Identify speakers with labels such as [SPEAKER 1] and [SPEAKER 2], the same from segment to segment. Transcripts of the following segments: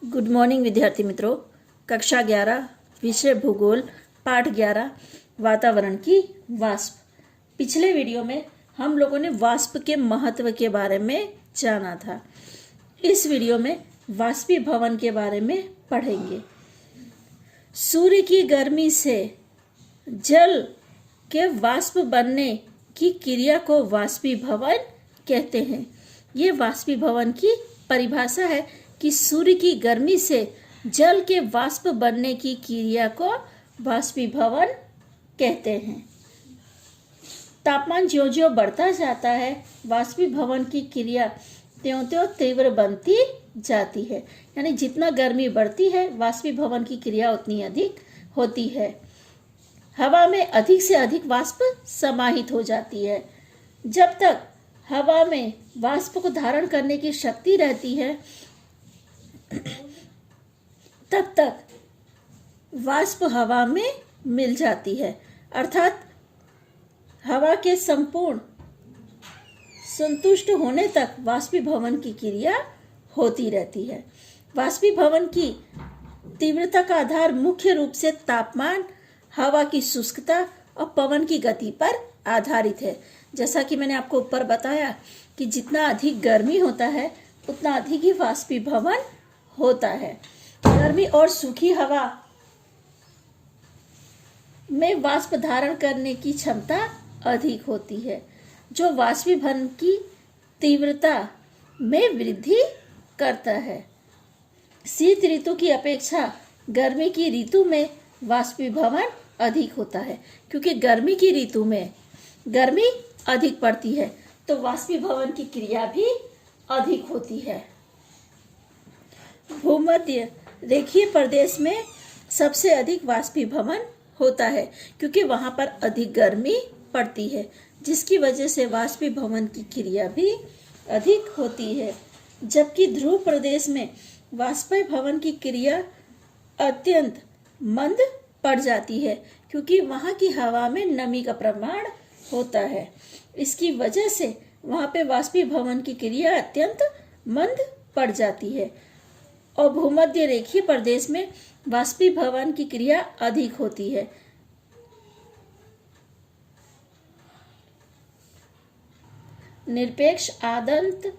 [SPEAKER 1] Good morning विद्यार्थी मित्रों। कक्षा 11 विषय भूगोल पाठ 11 वातावरण की वाष्प। पिछले वीडियो में हम लोगों ने वाष्प के महत्व के बारे में जाना था। इस वीडियो में वाष्पीभवन के बारे में पढ़ेंगे। सूर्य की गर्मी से जल के वाष्प बनने की क्रिया को वाष्पीभवन कहते हैं। ये वाष्पीभवन की परिभाषा है कि सूर्य की गर्मी से जल के वाष्प बनने की क्रिया को वाष्पीभवन कहते हैं। तापमान ज्यों-ज्यों बढ़ता जाता है, वाष्पीभवन की क्रिया त्यों-त्यों तीव्र बनती जाती है। यानी जितना गर्मी बढ़ती है, वाष्पीभवन की क्रिया उतनी अधिक होती है। हवा में अधिक से अधिक वाष्प समाहित हो जाती है। जब तक हवा में वाष्प को धारण करने की शक्ति रहती है, तब तक वाष्प हवा में मिल जाती है। अर्थात हवा के संपूर्ण संतुष्ट होने तक वाष्पीभवन की क्रिया होती रहती है। वाष्पीभवन की तीव्रता का आधार मुख्य रूप से तापमान, हवा की शुष्कता और पवन की गति पर आधारित है। जैसा कि मैंने आपको ऊपर बताया कि जितना अधिक गर्मी होता है, उतना अधिक ही वाष्पीभवन होता है। गर्मी और सूखी हवा में वाष्प धारण करने की क्षमता अधिक होती है, जो वाष्पीभवन की तीव्रता में वृद्धि करता है। शीत ऋतु की अपेक्षा गर्मी की ऋतु में वाष्पीभवन अधिक होता है, क्योंकि गर्मी की ऋतु में गर्मी अधिक पड़ती है, तो वाष्पीभवन की क्रिया भी अधिक होती है। भूमध्य रेखीय प्रदेश में सबसे अधिक वाष्पीभवन होता है, क्योंकि वहां पर अधिक गर्मी पड़ती है, जिसकी वजह से वाष्पीभवन की क्रिया भी अधिक होती है। जबकि ध्रुव प्रदेश में वाष्पीभवन की क्रिया अत्यंत मंद पड़ जाती है, क्योंकि वहां की हवा में नमी का प्रमाण होता है। इसकी वजह से वहां पे वाष्पीभवन की क्रिया अत्यंत मंद पड़ जाती है। और भूमध्य रेखीय प्रदेश में वाष्पीभवन की क्रिया अधिक होती है। निरपेक्ष आदर्त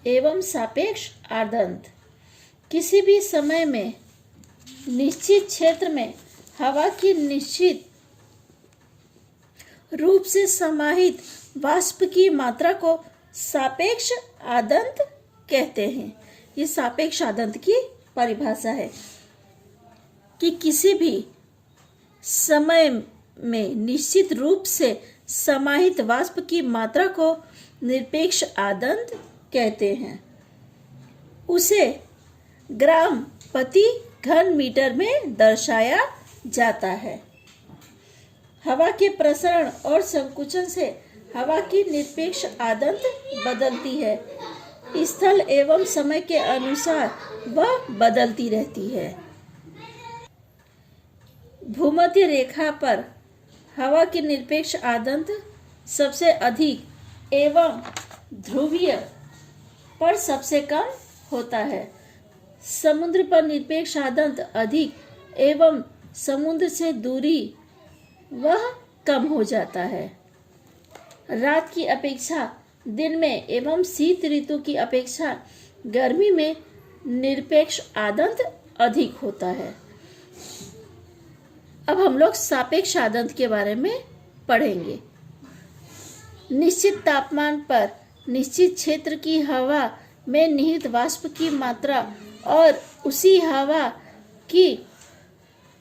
[SPEAKER 1] एवं सापेक्ष आदर्त। किसी भी समय में निश्चित क्षेत्र में हवा की निश्चित रूप से समाहित वाष्प की मात्रा को सापेक्ष आदर्त कहते हैं। ये सापेक्ष आदर्त की परिभाषा है कि किसी भी समय में निश्चित रूप से समाहित वाष्प की मात्रा को निरपेक्ष आदर्त कहते हैं। उसे ग्राम प्रति घन मीटर में दर्शाया जाता है। हवा के प्रसरण और संकुचन से हवा की निरपेक्ष आदर्त बदलती है। स्थल एवं समय के अनुसार वह बदलती रहती है। भूमध्य रेखा पर हवा की निरपेक्ष आदर्त सबसे अधिक एवं ध्रुवीय पर सबसे कम होता है। समुद्र पर निरपेक्ष आदर्त अधिक एवं समुद्र से दूरी वह कम हो जाता है। रात की अपेक्षा दिन में एवं शीत ऋतु की अपेक्षा गर्मी में निरपेक्ष आदर्त अधिक होता है। अब हम लोग सापेक्ष आदर्त के बारे में पढ़ेंगे। निश्चित तापमान पर निश्चित क्षेत्र की हवा में निहित वाष्प की मात्रा और उसी हवा की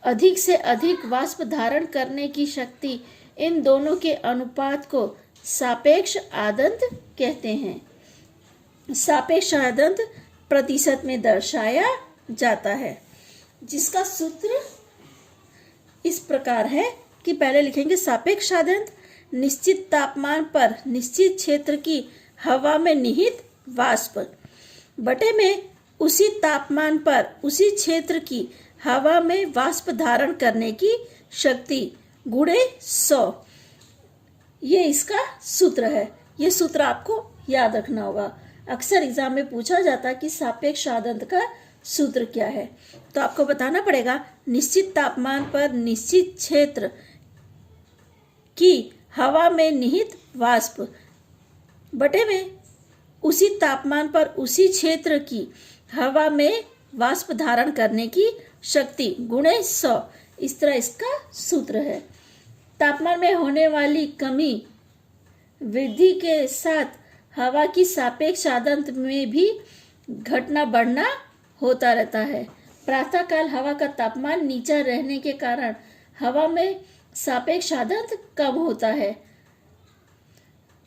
[SPEAKER 1] अधिक से अधिक वाष्प धारण करने की शक्ति, इन दोनों के अनुपात को सापेक्ष आदर्त कहते हैं। सापेक्ष आदर्त प्रतिशत में दर्शाया जाता है, जिसका सूत्र इस प्रकार है कि पहले लिखेंगे सापेक्ष आदर्त निश्चित तापमान पर निश्चित क्षेत्र की हवा में निहित वाष्प बटे में उसी तापमान पर उसी क्षेत्र की हवा में वाष्प धारण करने की शक्ति गुणे 100। ये इसका सूत्र है। ये सूत्र आपको याद रखना होगा। अक्सर एग्जाम में पूछा जाता है कि सापेक्ष आदर्त का सूत्र क्या है? तो आपको बताना पड़ेगा निश्चित तापमान पर निश्चित क्षेत्र की हवा में निहित वाष्प बटे में उसी तापमान पर उसी क्षेत्र की हवा में वाष्प धारण करने की शक्ति गुणे 100। इस तरह इसका सूत्र है। तापमान में होने वाली कमी वृद्धि के साथ हवा की सापेक्ष आदर्त में भी घटना बढ़ना होता रहता है। प्रातःकाल हवा का तापमान नीचा रहने के कारण हवा में सापेक्ष आदर्त कम होता है।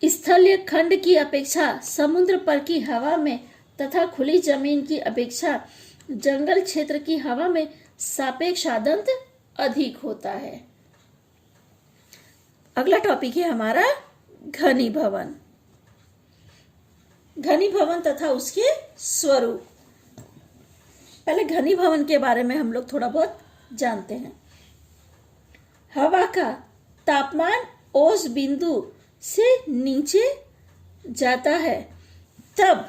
[SPEAKER 1] स्थलीय खंड की अपेक्षा समुद्र पर की हवा में तथा खुली जमीन की अपेक्षा जंगल क्षेत्र की हवा में सापेक्ष आदर्त अधिक होता है। अगला टॉपिक है हमारा घनीभवन। घनीभवन तथा उसके स्वरूप। पहले घनीभवन के बारे में हम लोग थोड़ा बहुत जानते हैं। हवा का तापमान औस बिंदु से नीचे जाता है तब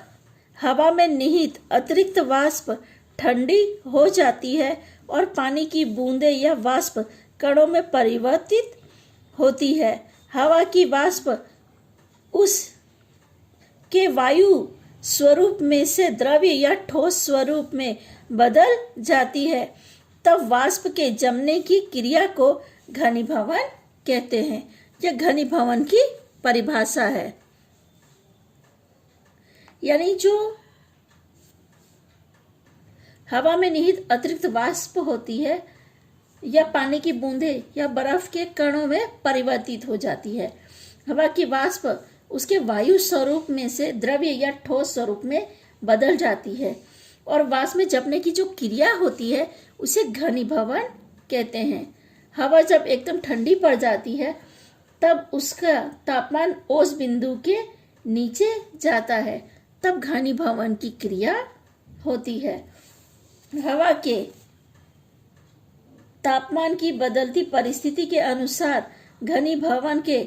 [SPEAKER 1] हवा में निहित अतिरिक्त वाष्प ठंडी हो जाती है और पानी की बूंदें या वाष्प कणों में परिवर्तित होती है। हवा की वाष्प उस के वायु स्वरूप में से द्रव्य या ठोस स्वरूप में बदल जाती है। तब वाष्प के जमने की क्रिया को घनीभवन कहते हैं। यह घनीभवन की परिभाषा है। यानी जो हवा में निहित अतिरिक्त वाष्प होती है या पानी की बूंदें या बर्फ के कणों में परिवर्तित हो जाती है। हवा की वाष्प उसके वायु स्वरूप में से द्रव्य या ठोस स्वरूप में बदल जाती है और वाष्प में जमने की जो क्रिया होती है उसे घनीभवन कहते हैं। हवा जब एकदम ठंडी पड़ जाती है तब उसका तापमान औस बिंदु के नीचे जाता है, तब घनीभवन की क्रिया होती है। हवा के तापमान की बदलती परिस्थिति के अनुसार घनीभवन के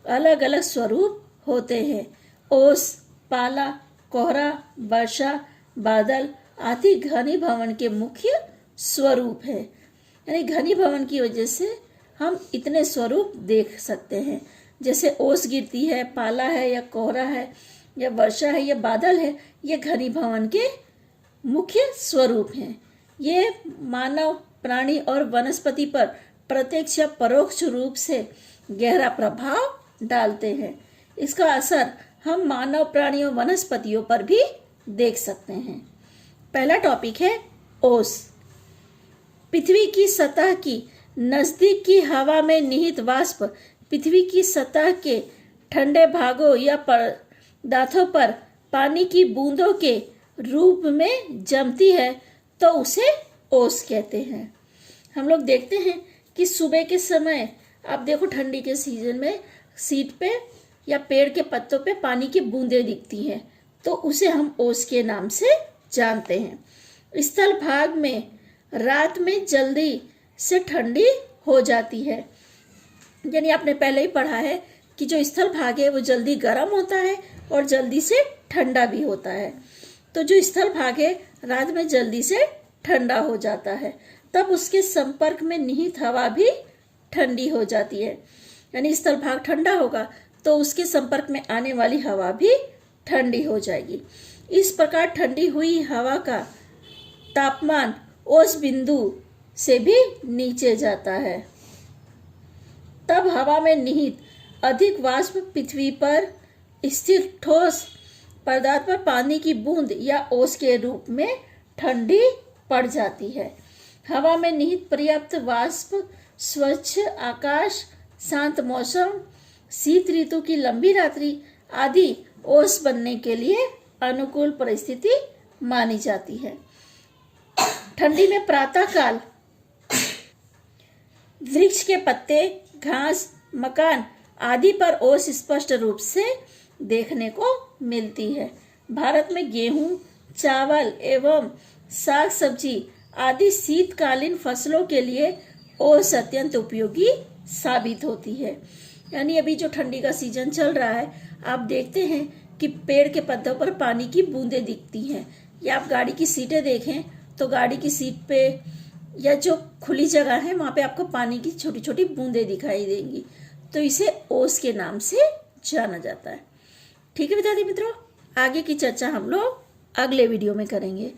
[SPEAKER 1] अलग अलग स्वरूप होते हैं। ओस, पाला, कोहरा, वर्षा, बादल आदि घनीभवन के मुख्य स्वरूप है। यानी घनीभवन की वजह से हम इतने स्वरूप देख सकते हैं, जैसे ओस गिरती है, पाला है या कोहरा है या वर्षा है या बादल है, ये घनीभवन के मुख्य स्वरूप हैं। ये मानव, प्राणी और वनस्पति पर प्रत्यक्ष या परोक्ष रूप से गहरा प्रभाव डालते हैं। इसका असर हम मानव, प्राणी और वनस्पतियों पर भी देख सकते हैं। पहला टॉपिक है ओस। पृथ्वी की सतह की नजदीक की हवा में निहित वाष्प पृथ्वी की सतह के ठंडे भागों या पदार्थों पर पानी की बूंदों के रूप में जमती है तो उसे ओस कहते हैं। हम लोग देखते हैं कि सुबह के समय आप देखो ठंडी के सीजन में सीट पे या पेड़ के पत्तों पे पानी की बूंदें दिखती हैं, तो उसे हम ओस के नाम से जानते हैं। स्थल भाग में रात में जल्दी से ठंडी हो जाती है। यानी आपने पहले ही पढ़ा है कि जो स्थल भाग है वो जल्दी गर्म होता है और जल्दी से ठंडा भी होता है। तो जो स्थल भाग है रात में जल्दी से ठंडा हो जाता है, तब उसके संपर्क में निहित हवा भी ठंडी हो जाती है। यानी स्थल भाग ठंडा होगा तो उसके संपर्क में आने वाली हवा भी ठंडी हो जाएगी। इस प्रकार ठंडी हुई हवा का तापमान औस बिंदु से भी नीचे जाता है। तब हवा में निहित अधिक वाष्प पृथ्वी पर स्थित ठोस पदार्थ पर पानी की बूंद या ओस के रूप में ठंडी पड़ जाती है। हवा में निहित पर्याप्त वाष्प स्वच्छ आकाश, शांत मौसम, शीत ऋतु की लंबी रात्रि आदि ओस बनने के लिए अनुकूल परिस्थिति मानी जाती है। ठंडी में प्रातःकाल वृक्ष के पत्ते, घास, मकान आदि पर ओस स्पष्ट रूप से देखने को मिलती है। भारत में गेहूं, चावल एवं साग सब्जी आदि शीतकालीन फसलों के लिए ओस अत्यंत उपयोगी साबित होती है। यानी अभी जो ठंडी का सीजन चल रहा है, आप देखते हैं कि पेड़ के पत्तों पर पानी की बूंदें दिखती हैं, या आप गाड़ी की सीटें देखें तो गाड़ी की सीट पे या जो खुली जगह है वहाँ पे आपको पानी की छोटी छोटी बूंदें दिखाई देंगी, तो इसे ओस के नाम से जाना जाता है। ठीक है विद्यार्थी मित्रों, आगे की चर्चा हम लोग अगले वीडियो में करेंगे।